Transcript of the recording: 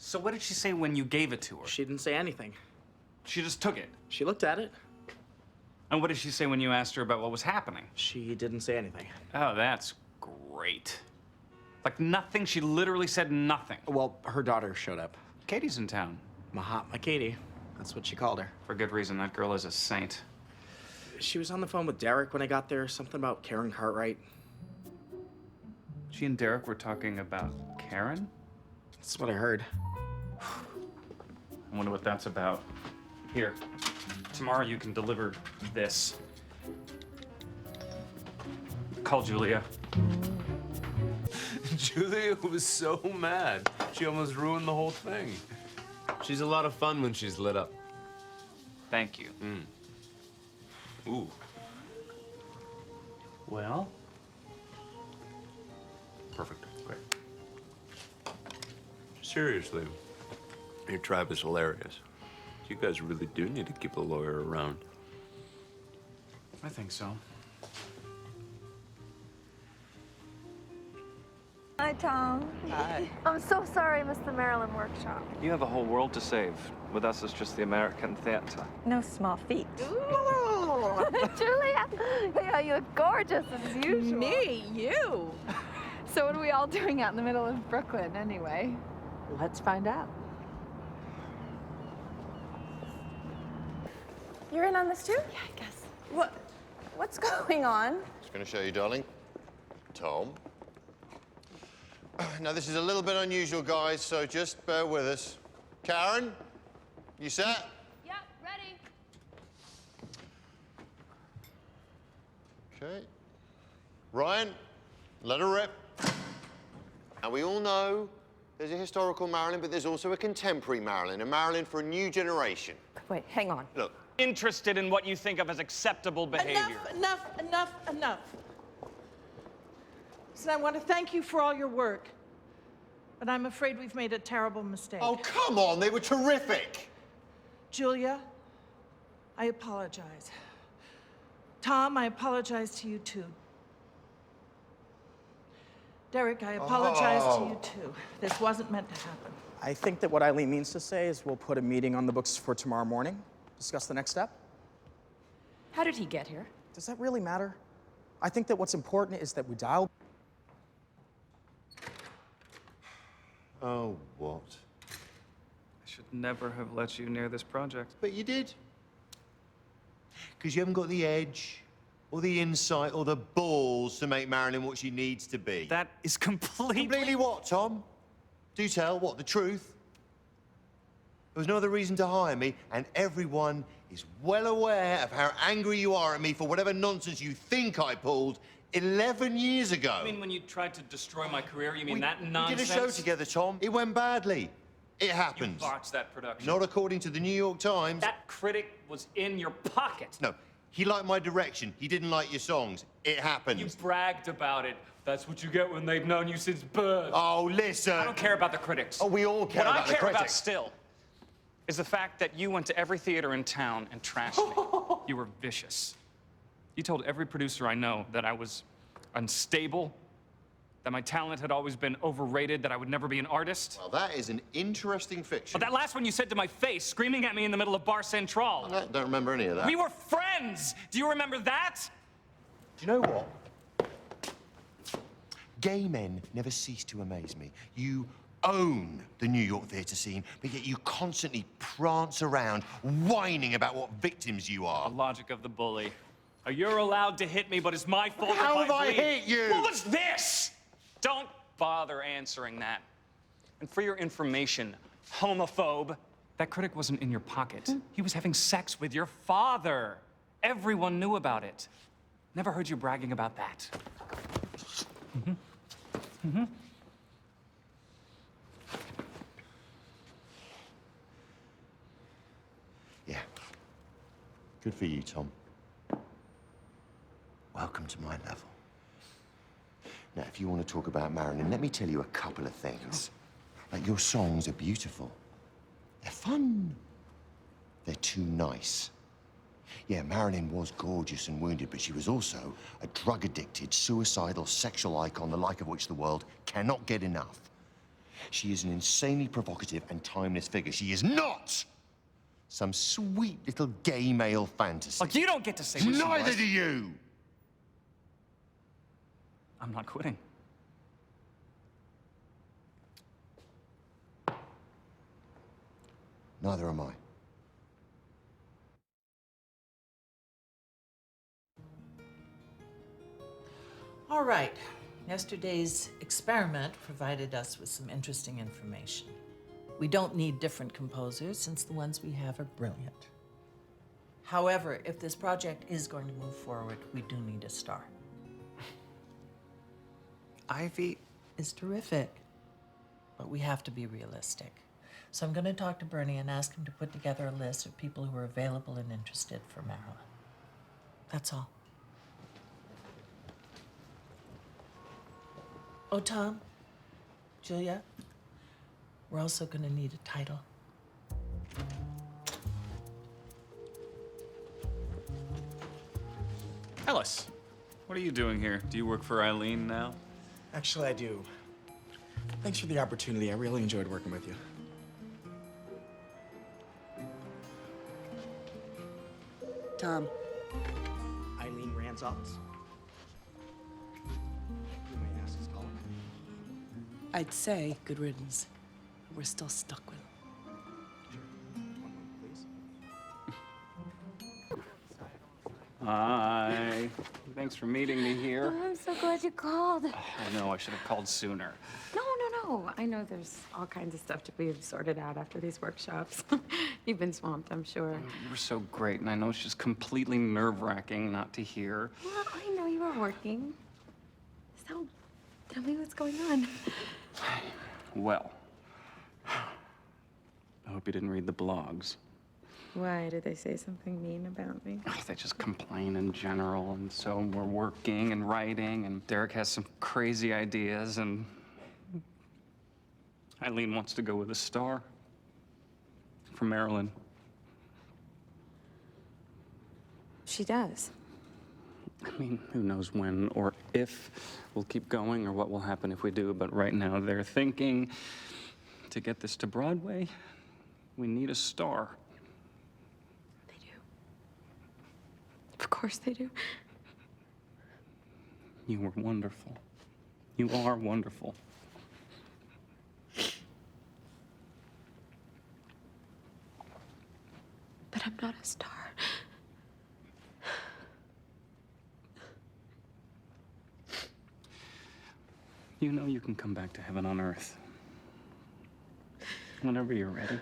So what did she say when you gave it to her? She didn't say anything. She just took it. She looked at it. And what did she say when you asked her about what was happening? She didn't say anything. Oh, that's great. Like nothing? She literally said nothing. Well, her daughter showed up. Katie's in town. Mahatma Katie. That's what she called her. For good reason. That girl is a saint. She was on the phone with Derek when I got there. Something about Karen Cartwright. She and Derek were talking about Karen? That's what I heard. I wonder what that's about. Here. Tomorrow you can deliver this. Call Julia. Julia was so mad. She almost ruined the whole thing. She's a lot of fun when she's lit up. Thank you. Ooh. Well? Perfect. Great. Seriously, your tribe is hilarious. You guys really do need to keep a lawyer around. I think so. Hi, Tom. Hi. I'm so sorry I missed the Maryland workshop. You have a whole world to save. With us, it's just the American theater. No small feat. Ooh. Julia, yeah, you look gorgeous as usual. Me? You? So what are we all doing out in the middle of Brooklyn anyway? Let's find out. You're in on this too? Yeah, I guess. What's going on? Just going to show you, darling. Tom. Now, this is a little bit unusual, guys, so just bear with us. Karen, you set? Yep, ready. Okay. Ryan, let her rip. And we all know there's a historical Marilyn, but there's also a contemporary Marilyn, a Marilyn for a new generation. Wait, hang on. Look. Interested in what you think of as acceptable behavior. Enough. Listen, I want to thank you for all your work, but I'm afraid we've made a terrible mistake. Oh, come on, they were terrific. Julia, I apologize. Tom, I apologize to you too. Derek, I apologize to you too. This wasn't meant to happen. I think that what Eileen means to say is we'll put a meeting on the books for tomorrow morning. Discuss the next step. How did he get here? Does that really matter? I think that what's important is that we dial. Oh, what? I should never have let you near this project. But you did. Because you haven't got the edge, or the insight, or the balls to make Marilyn what she needs to be. That is completely... Completely what, Tom? Do tell, what, the truth? There was no other reason to hire me, and everyone is well aware of how angry you are at me for whatever nonsense you think I pulled 11 years ago. I mean, when you tried to destroy my career, you mean that nonsense? We did a show together, Tom. It went badly. It happens. You botched that production. Not according to the New York Times. That critic was in your pocket. No, he liked my direction. He didn't like your songs. It happened. You bragged about it. That's what you get when they've known you since birth. Oh, listen. I don't care about the critics. Oh, we all care what about the critics. What I care about still is the fact that you went to every theater in town and trashed me. You were vicious. You told every producer I know that I was unstable, that my talent had always been overrated, that I would never be an artist. Well, that is an interesting fiction. But that last one you said to my face, screaming at me in the middle of Bar Central. I don't remember any of that. We were friends! Do you remember that? Do you know what? Gay men never cease to amaze me. You own the New York theater scene, but yet you constantly prance around whining about what victims you are. The logic of the bully. You're allowed to hit me, but it's my fault How if have I bleed. hit you? What was this? Don't bother answering that. And for your information, homophobe, that critic wasn't in your pocket. He was having sex with your father. Everyone knew about it. Never heard you bragging about that. Yeah. Good for you, Tom. Welcome to my level. Now, if you want to talk about Marilyn, let me tell you a couple of things. Like, your songs are beautiful. They're fun. They're too nice. Yeah, Marilyn was gorgeous and wounded, but she was also a drug-addicted, suicidal, sexual icon, the like of which the world cannot get enough. She is an insanely provocative and timeless figure. She is not some sweet little gay male fantasy. Look, you don't get to say what she Neither was. do you. I'm not quitting. Neither am I. All right. Yesterday's experiment provided us with some interesting information. We don't need different composers since the ones we have are brilliant. However, if this project is going to move forward, we do need a star. Ivy. Is terrific, but we have to be realistic. So I'm going to talk to Bernie and ask him to put together a list of people who are available and interested for Marilyn. That's all. Oh, Tom, Julia, we're also going to need a title. Ellis, what are you doing here? Do you work for Eileen now? Actually, I do. Thanks for the opportunity. I really enjoyed working with you. Tom, Eileen Ranzotz. You may ask his caller. I'd say good riddance. We're still stuck with him. One moment, please. Hi. Thanks for meeting me here. Oh, I'm so glad you called. I know, I should have called sooner. No. I know there's all kinds of stuff to be sorted out after these workshops. You've been swamped, I'm sure. You were so great, and I know it's just completely nerve-wracking not to hear. Well, I know you were working. So, tell me what's going on. Well, I hope you didn't read the blogs. Why? Did they say something mean about me? Oh, they just complain in general, and so we're working and writing, and Derek has some crazy ideas, and Eileen wants to go with a star for Marilyn. She does. I mean, who knows when or if we'll keep going or what will happen if we do, but right now they're thinking to get this to Broadway, we need a star. They do. Of course they do. You were wonderful. You are wonderful. But I'm not a star. You know you can come back to heaven on earth whenever you're ready.